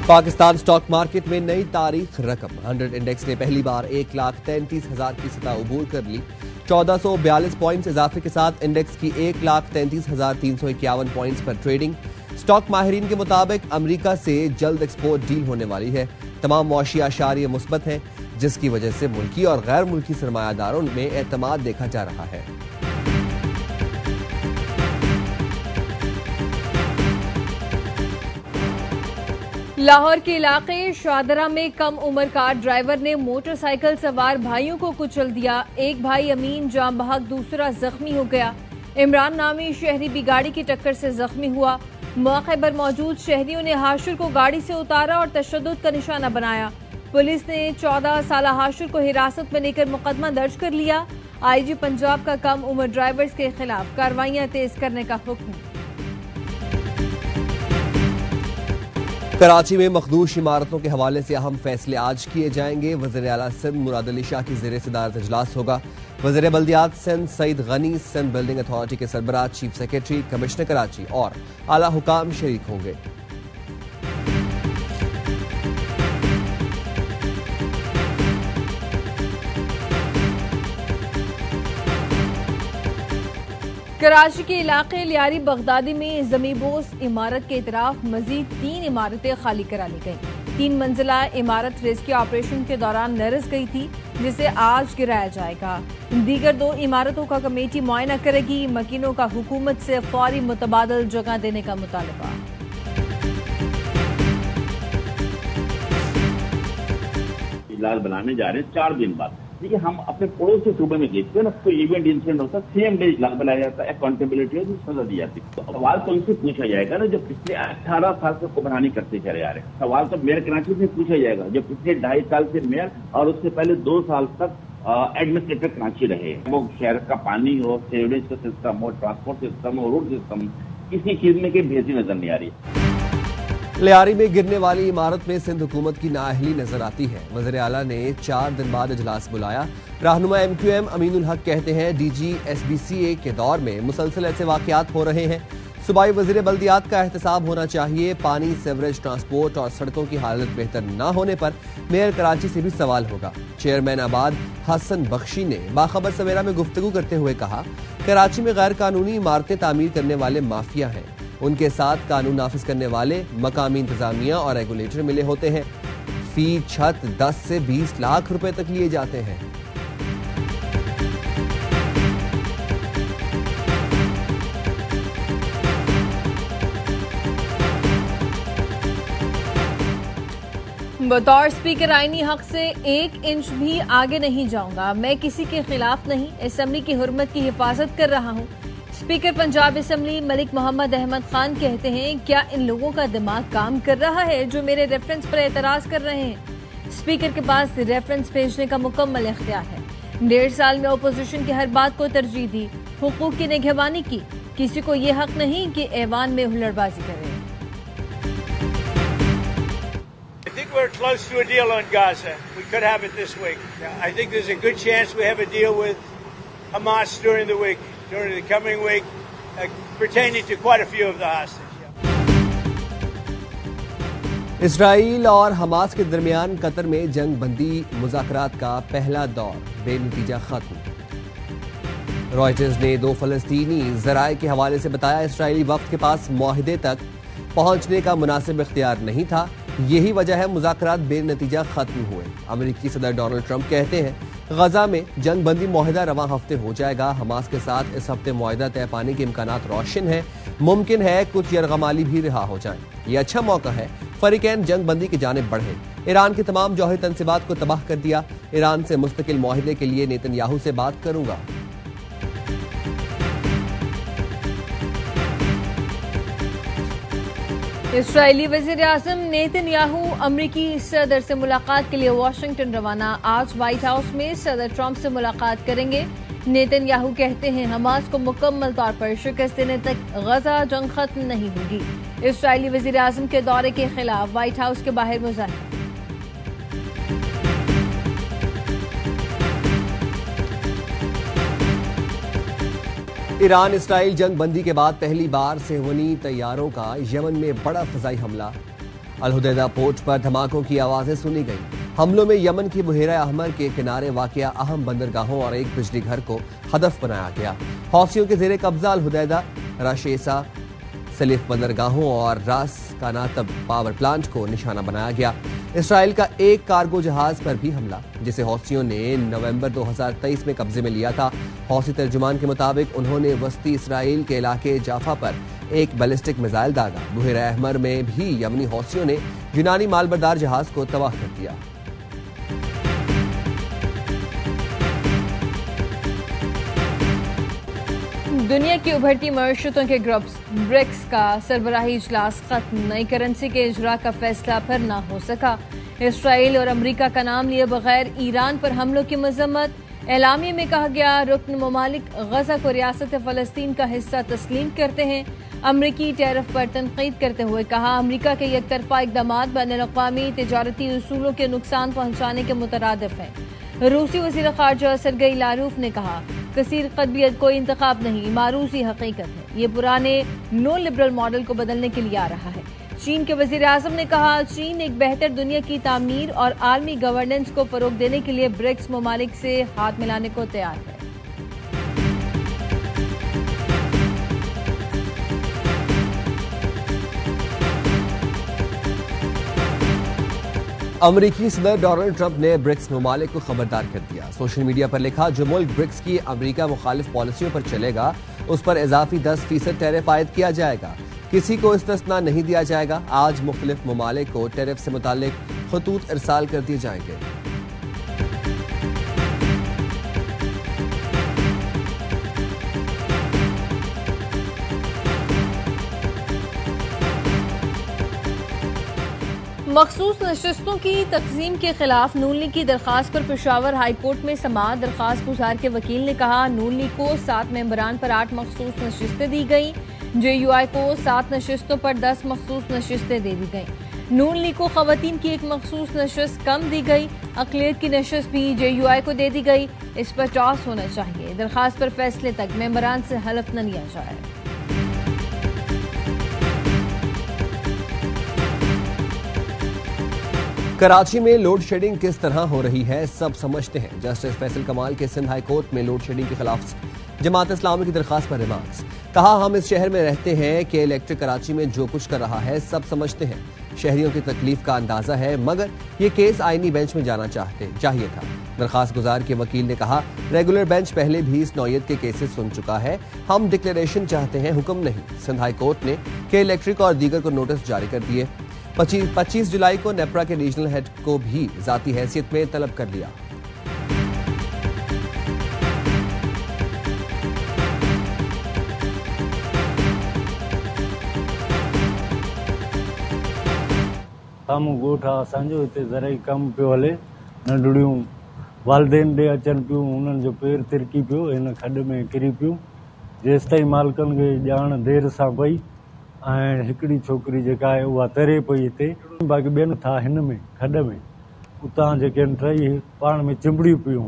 Pakistan stock market में नई तारीख रकम 100 इंडेक्स ने पहली बार 1,33,000 की सतह अबूर कर ली। 1442 पॉइंट्स इजाफे के साथ इंडेक्स की 1,33,351 पॉइंट्स पर ट्रेडिंग। स्टॉक माहिरीन के मुताबिक अमेरिका से जल्द एक्सपोर्ट डील होने वाली है। तमाम मुआशी आशारिये मुस्बत हैं, जिसकी वजह से मुल्की और गैर मुल्की सरमायादारों में एतमाद देखा जा रहा है। लाहौर के इलाके शादरा में कम उम्र कार ड्राइवर ने मोटरसाइकिल सवार भाइयों को कुचल दिया। एक भाई अमीन जाम बहक, दूसरा जख्मी हो गया। इमरान नामी शहरी भी गाड़ी की टक्कर से जख्मी हुआ। मौके पर मौजूद शहरियों ने हाशिर को गाड़ी से उतारा और तशद्दुद का निशाना बनाया। पुलिस ने 14 साल हाशिर को हिरासत में लेकर मुकदमा दर्ज कर लिया। आईजी पंजाब का कम उम्र ड्राइवर्स के खिलाफ कार्रवाइयां तेज करने का हुक्म। कराची में मखदूश इमारतों के हवाले से अहम फैसले आज किए जाएंगे। वज़ीर आला सिंध मुराद अली शाह की ज़ेर सदारत इजलास होगा। वज़ीर बल्दियात सिंध सईद गनी, सिंध बिल्डिंग अथॉरिटी के सरबराह, चीफ सेक्रेटरी, कमिश्नर कराची और आला हुकाम शरीक होंगे। कराची के इलाके लियारी बगदादी में जमीबोस इमारत के इतराफ मजीद 3 इमारतें खाली करा ली गईं। 3 मंजिला इमारत रेस्क्यू ऑपरेशन के दौरान नरस गई थी, जिसे आज गिराया जाएगा। दीगर 2 इमारतों का कमेटी मुआयना करेगी। मकीनों का हुकूमत से फौरी मुतबादल जगह देने का मुतालबा। इलाज बनाने जा रहे हैं 4 दिन बाद। देखिए, हम अपने पड़ोसी सूबे में देखते हैं ना, कोई इवेंट इंसिडेंट होता है, सेम डे इलाज बनाया जाता है, अकाउंटेबिलिटी है, सजा दी जाती है। तो सवाल तो उनसे पूछा जाएगा ना, जो पिछले 18 साल से हुक्मरानी करते चले आ रहे हैं। सवाल तो मेयर कराची से पूछा जाएगा, जो पिछले 2.5 साल से मेयर और उससे पहले 2 साल तक एडमिनिस्ट्रेटर कराची रहे। वो शहर का पानी हो, सीवरेज का सिस्टम हो, ट्रांसपोर्ट सिस्टम हो, रोड सिस्टम, किसी चीज में कोई बेहतरी नजर नहीं आ रही। लियारी में गिरने वाली इमारत में सिंध हुकूमत की नाअहली नजर आती है। वज़ीर आला ने 4 दिन बाद इजलास बुलाया। रहनुमा MQM अमीनुल हक कहते हैं DG SBCA के दौर में मुसलसल ऐसे वाकयात हो रहे हैं। सूबाई वज़ीर बल्दियात का एहतसाब होना चाहिए। पानी, सीवरेज, ट्रांसपोर्ट और सड़कों की हालत बेहतर न होने पर मेयर कराची से भी सवाल होगा। चेयरमैन आबाद हसन बख्शी ने बाखबर सवेरा में गुफ्तगू करते हुए कहा, कराची में गैर कानूनी इमारतें तामीर करने वाले माफिया हैं। उनके साथ कानून नाफिज करने वाले मकामी इंतजामिया और रेगुलेटर मिले होते हैं। फी छत 10 से 20 लाख रुपए तक लिए जाते हैं। बतौर स्पीकर आईनी हक से 1 इंच भी आगे नहीं जाऊंगा। मैं किसी के खिलाफ नहीं, असेंबली की हुर्मत की हिफाजत कर रहा हूं। स्पीकर पंजाब असेंबली मलिक मोहम्मद अहमद खान कहते हैं, क्या इन लोगों का दिमाग काम कर रहा है जो मेरे रेफरेंस पर एतराज कर रहे हैं? स्पीकर के पास रेफरेंस भेजने का मुकम्मल इख्तियार है। 1.5 साल में अपोजिशन की हर बात को तरजीह दी, हुकूक की निगहबानी की। किसी को ये हक नहीं कि ऐवान में हुल्लड़बाजी करे। I think we're close to a deal on Gaza. We could have it this week. I think there's a good chance we have a deal with Hamas during the coming week, pertaining to quite a few of the hostages. Israel और Hamas के दरमियान Qatar में जंग बंदी मुज़ाकरात का पहला दौर बेनतीजा खत्म। रॉयटर्स ने 2 फलस्तीनी ज़राए के हवाले से बताया, इसराइली वफ्द के पास मुआहिदे तक पहुंचने का मुनासिब इख्तियार नहीं था। यही वजह है मुज़ाकरात बेनतीजा खत्म हुए। अमेरिकी सदर डोनाल्ड ट्रंप कहते हैं, गजा में जंग बंदी मुआहिदा रवां हफ्ते हो जाएगा। हमास के साथ इस हफ्ते मुआहिदा तय पाने के इम्कानात रोशन है। मुमकिन है कुछ यरगमाली भी रिहा हो जाएं। यह अच्छा मौका है फरीकैन जंग बंदी की जानिब बढ़े। ईरान के तमाम जौहरी तंसीबात को तबाह कर दिया। ईरान से मुस्तकिल मुआहिदे के लिए नेतन्याहू से बात करूंगा। इसराइली वज़ीर आज़म नेतन्याहू अमरीकी सदर से मुलाकात के लिए वाशिंगटन रवाना। आज व्हाइट हाउस में सदर ट्रंप से मुलाकात करेंगे। नेतन्याहू कहते हैं, हमास को मुकम्मल तौर पर शिकस्त देने तक गजा जंग खत्म नहीं होगी। इसराइली वज़ीर आज़म के दौरे के खिलाफ व्हाइट हाउस के बाहर मुजाहिरा। ईरान इसराइल जंग बंदी के बाद पहली बार सेहवनी तैयारों का यमन में बड़ा फजाई हमला। अल-हुदैदा पोर्ट पर धमाकों की आवाजें सुनी गई। हमलों में यमन की बुहेरा अहमर के किनारे वाक़िया अहम बंदरगाहों और एक बिजली घर को हदफ बनाया गया। हौसियों के जेरे कब्जा अल-हुदैदा, राशेसा, सलीफ बंदरगाहों और रास कानातब पावर प्लांट को निशाना बनाया गया। इसराइल का एक कार्गो जहाज पर भी हमला, जिसे हौसियों ने नवंबर 2023 में कब्जे में लिया था। हौसी तर्जुमान के मुताबिक उन्होंने वस्ती इसराइल के इलाके जाफा पर एक बैलिस्टिक मिसाइल दागा। बुहेरा अहमर में भी यमनी हौसियों ने यूनानी मालबरदार जहाज को तबाह कर दिया। दुनिया की उभरती मईशतों के ग्रुप ब्रिक्स का सरबराही इजलास खत्म, नई करेंसी के इजरा का फैसला फिर न हो सका। इसराइल और अमरीका का नाम लिए बगैर ईरान पर हमलों की मजम्मत। एलामिया में कहा गया, रुकन ममालिक गजा को रियासत फलस्तीन का हिस्सा तस्लीम करते हैं। अमरीकी टैरिफ पर तनकीद करते हुए कहा, अमरीका के एकतरफा इकदाम बैनुल-अक़वामी तिजारती उसूलों के नुकसान पहुंचाने के मुतरादिफ हैं। रूसी वज़ीर ख़ारजा सरगई लारूफ ने कहा, कसीर क़तबियत कोई इंतखाब नहीं, मारूसी हकीकत है। ये पुराने नो लिबरल मॉडल को बदलने के लिए आ रहा है। चीन के वज़ीर आज़म ने कहा, चीन एक बेहतर दुनिया की तामीर और आलमी गवर्नेंस को फ़रोग़ देने के लिए ब्रिक्स ममालिक से हाथ मिलाने को तैयार है। अमरीकी सदर डोनाल्ड ट्रंप ने ब्रिक्स ममालिक को खबरदार कर दिया। सोशल मीडिया पर लिखा, जो मुल्क ब्रिक्स की अमरीका मुखालिफ पॉलिसियों पर चलेगा उस पर इजाफी 10% टैरिफ आयद किया जाएगा। किसी को इस्तिस्ना नहीं दिया जाएगा। आज मुख्तलिफ ममालिक को टैरिफ से मुतालिक खतूत इरसाल कर दिए जाएंगे। मखसूस नशस्तों की तक़सीम के खिलाफ नून लीग की दरखास्त पर पेशावर हाई कोर्ट में समाअत। दरखास्त गुजार के वकील ने कहा, नून लीग को 7 मेंबरान पर 8 मखसूस नशिस्तें दी गई। JUI को 7 नशिस्तों पर 10 मखसूस नशिस्तें दे दी गई। नून लीग को खवातीन की 1 मखसूस नशिस्त कम दी गई। अक़लियत की नशिस्त भी JUI को दे दी गई। इस पर टॉस होना चाहिए। दरखास्त पर फैसले तक मेंबरान से हलफ न लिया जाए। कराची में लोड शेडिंग किस तरह हो रही है, सब समझते हैं। जस्टिस फैसल कमाल के सिंध हाई कोर्ट में लोड शेडिंग के खिलाफ जमात इस्लामी की दरखास्त पर रिमार्क्स। कहा, हम इस शहर में रहते हैं कि इलेक्ट्रिक कराची में जो कुछ कर रहा है सब समझते हैं। शहरियों की तकलीफ का अंदाजा है, मगर ये केस आईनी बेंच में जाना चाहिए था। दरखास्त गुजार के वकील ने कहा, रेगुलर बेंच पहले भी इस नौयत के केसेस सुन चुका है। हम डिक्लेरेशन चाहते हैं, हुक्म नहीं। सिंध हाई कोर्ट ने के इलेक्ट्रिक और दीगर को नोटिस जारी कर दिए। 25 जुलाई को नेपरा के रीजनल हेड को भी जाती हैसियत में तलब कर लिया। साम्हूं ॻोठ आहे असांजो, हिते ज़रई कमु पियो हले। नंढड़ियूं वालदेन ॾे अचनि पियूं, उन्हनि जो पेर तिरकी पियो, हिन खॾ में किरी पियूं। जेसिताईं मालिकनि खे ॼाण देरि सां पई ऐं हिकिड़ी छोकिरी जेका आहे उहा तरे पई हिते, बाक़ी ॿियनि था हिन में खॾ में, उतां जेके आहिनि टई पाण में चिंबड़ियूं पियूं।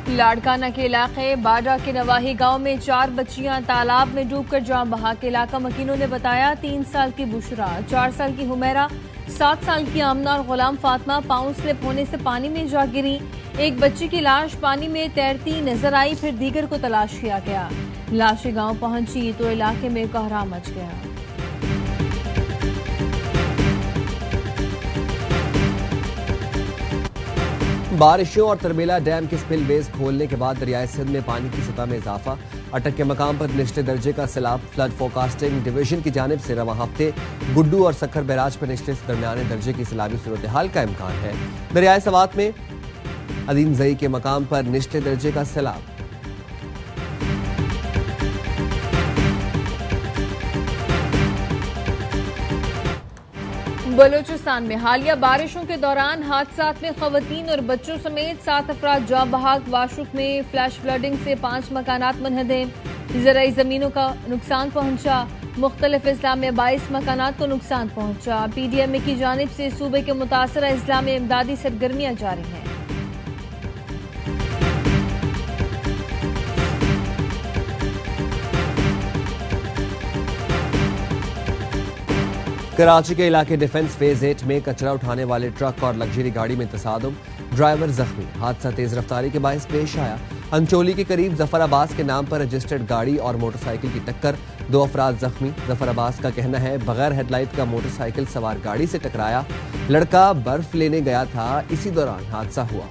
लाड़काना के इलाके बाडा के नवाही गांव में 4 बच्चियां तालाब में डूबकर जान बहा के इलाका मकीनों ने बताया। 3 साल की बुशरा, 4 साल की हुमैरा, 7 साल की आमना और गुलाम फातिमा पांव स्लिप होने से पानी में जा गिरी। एक बच्ची की लाश पानी में तैरती नजर आई, फिर दीगर को तलाश किया गया। लाशें गांव पहुंची तो इलाके में कोहराम मच गया। बारिशों और तरबेला डैम के स्पिलवेज खोलने के बाद दरियाए सिंध में पानी की सतह में इजाफा। अटक के मकाम पर निचले दर्जे का सैलाब। फ्लड फोरकास्टिंग डिवीजन की जानिब से रवां हफ्ते गुड्डू और सक्खर बैराज पर निचले से दरमियाने दर्जे की सैलाबी सूरत हाल का इम्कान है। दरियाए सवात में अदीम जई के मकाम पर निचले दर्जे का सैलाब। बलूचिस्तान में हालिया बारिशों के दौरान हादसात में खवातीन और बच्चों समेत 7 अफराद जाँ बहक। वाशुक में फ्लैश फ्लडिंग से 5 मकानात मुनहदम। ज़राई जमीनों का नुकसान पहुंचा। मुख्तलिफ अजला में 22 मकानात को नुकसान पहुंचा। PDMA की जानिब से सूबे के मुतासरा अजला में इमदादी सरगर्मियां जारी हैं। कराची के इलाके डिफेंस फेज 8 में कचरा उठाने वाले ट्रक और लग्जरी गाड़ी में तसादुम, ड्राइवर जख्मी। हादसा तेज रफ्तारी के बायस पेश आया। अंचोली के करीब जफर अब्बास के नाम पर रजिस्टर्ड गाड़ी और मोटरसाइकिल की टक्कर, 2 अफराद जख्मी। जफर अब्बास का कहना है बगैर हेडलाइट का मोटरसाइकिल सवार गाड़ी से टकराया। लड़का बर्फ लेने गया था, इसी दौरान हादसा हुआ।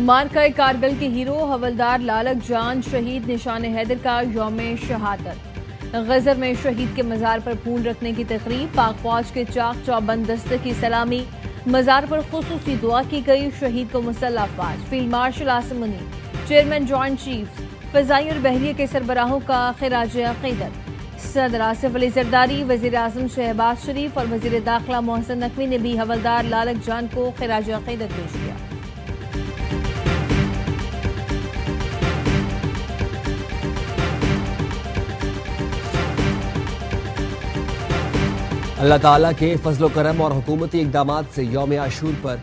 मार्का कारगिल के हीरो हवलदार लालक जान शहीद निशान हैदर का यौम शहादत। गजर में शहीद के मजार पर फूल रखने की तकरीब, पाक फौज के चाक चौबंद दस्ते की सलामी, मजार पर खुसूसी दुआ की गई। शहीद को मुसल्लह अफवाज, field marshal Asim Munir, chairman joint chief, फजाई और बहरिया के सरबराहों का खिराज अकीदत। सदर आसिफ अली जरदारी, वजीर आजम शहबाज शरीफ और वजीर दाखिला मोहसिन नकवी ने भी हवलदार लालक जान को खिराज अकीदत पेश किया। अल्लाह ताला के फजलो करम और हुकूमती इकदामात से यौम आशूर पर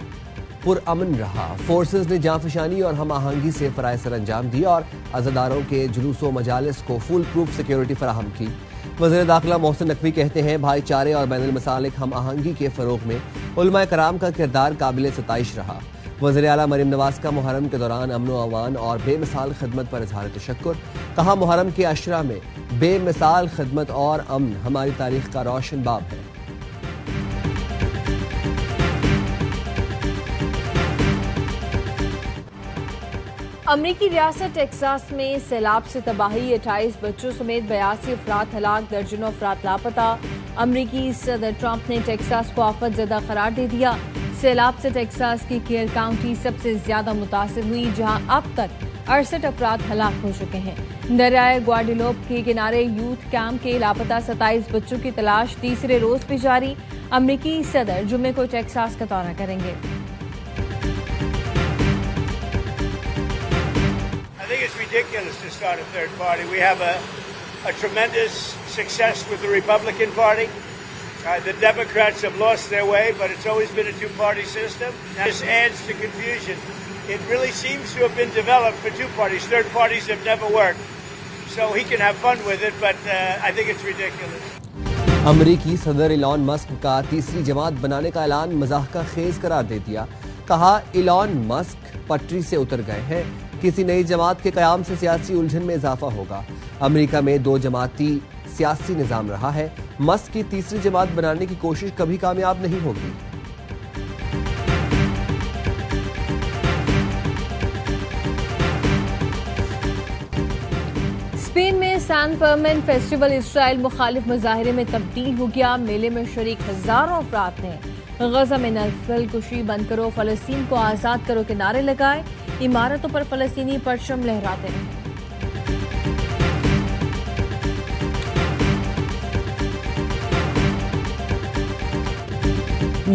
पुरअमन रहा। फोर्सेज ने जांफशानी और हम आहंगी से फराइज सर अंजाम दिया और अज़ादारों के जुलूस व मजालिस को फुल प्रूफ सिक्योरिटी फराहम की। वज़ीर दाखिला मोहसिन नकवी कहते हैं भाईचारे और बैनुल मसालिक हम आहंगी के फ़रोग में उलमाए कराम का किरदार काबिल सताइश रहा। वज़ीर आला मरीम नवाज का मुहर्रम के दौरान अमन व अमान और बेमिसाल खिदमत पर इजहार तशक्कुर। कहा मुहर्रम के अशरा में बेमिसाल खिदमत और अमन हमारी तारीख का रोशन बाब है। अमरीकी रियासत टेक्सास में सैलाब से तबाही, 28 बच्चों समेत 82 अफराद हलाक, दर्जनों अफराद लापता। अमरीकी सदर ट्रंप ने टेक्सास को आफत ज़दा करार दे दिया। सैलाब से टेक्सास की केयर काउंटी सबसे ज्यादा मुतासिर हुई, जहां अब तक 68 अफराद हलाक हो चुके हैं। दरियाए ग्वाडेलोप के किनारे यूथ कैंप के लापता 27 बच्चों की तलाश तीसरे रोज भी जारी। अमरीकी सदर जुम्मे को टेक्सास का दौरा करेंगे। I think it's ridiculous to start a third party. We have a tremendous success with the Republican Party. The Democrats have lost their way, but it's always been a two-party system. This adds to confusion. It really seems to have been developed for two parties. Third parties have never worked. So he can have fun with it, but I think it's ridiculous. अमरीकी सदर Elon Musk का तीसरी जमात बनाने का ऐलान मज़ाहका खेज करार दे दिया। कहा इलॉन मस्क पटरी से उतर गए हैं, किसी नई जमात के कयाम से सियासी उलझन में इजाफा होगा। अमेरिका में 2 जमाती सियासी निजाम रहा है, मस्क की तीसरी जमात बनाने की कोशिश कभी कामयाब नहीं होगी। स्पेन में सैन फर्मिन फेस्टिवल इसराइल मुखालिफ मुजाहिरे में तब्दील हो गया। मेले में शरीक हजारों अफराद ने गजा में नस्ल कुशी बंद करो, फलस्तीन को आजाद करो के नारे लगाए। इमारतों पर फलस्तीनी परचम लहराते रहे।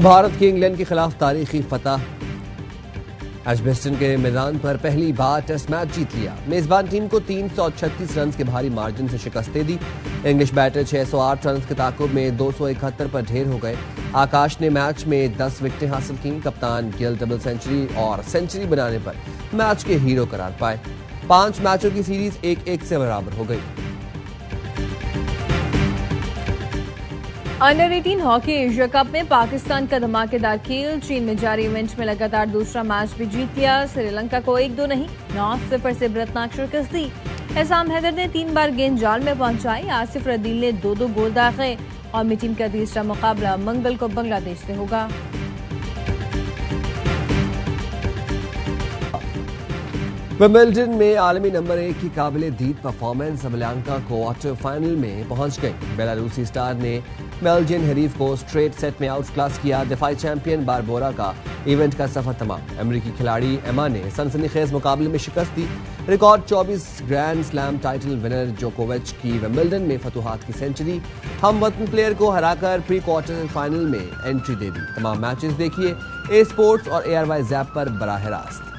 भारत की इंग्लैंड के खिलाफ तारीखी फतह, एजबेस्टन के मैदान पर पहली बार टेस्ट मैच जीत लिया। मेजबान टीम को 336 रन के भारी मार्जिन से शिकस्त दे दी। इंग्लिश बैटर 608 रन के ताकुब में 271 पर ढेर हो गए। आकाश ने मैच में 10 विकेटें हासिल की। कप्तान गिल डबल सेंचुरी और सेंचुरी बनाने पर मैच के हीरो करार पाए। 5 मैचों की सीरीज 1-1 से बराबर हो गई। अंडर 18 हॉकी एशिया कप में पाकिस्तान का धमाकेदार खेल, चीन में जारी इवेंट में लगातार दूसरा मैच भी जीत लिया। श्रीलंका को 1-2 नहीं 9-0 से बरतनाक शिकस्त दी। एहसान हैदर ने 3 बार गेंद जाल में पहुंचाई। आसिफ रदील ने 2-2 गोल दागे। कौमी टीम का तीसरा मुकाबला मंगल को बांग्लादेश से होगा। विंबलडन में आलमी नंबर 1 की काबिल दीद परफॉर्मेंस सबलांका क्वार्टर फाइनल में पहुंच गई। बेलारूसी स्टार ने बेल्जियन हरीफ को स्ट्रेट सेट में आउट क्लास किया। दिफाई चैंपियन बारबोरा का इवेंट का सफर तमाम। अमेरिकी खिलाड़ी एमा ने सनसनीखेज मुकाबले में शिकस्त दी। Record 24 grand slam title winner जोकोविच की विंबलडन में फतुहात की सेंचुरी। हम वतन प्लेयर को हराकर प्री क्वार्टर फाइनल में एंट्री दे दी। तमाम मैचेस देखिए ए स्पोर्ट्स और ARY ज़ैप पर बराह रास्त।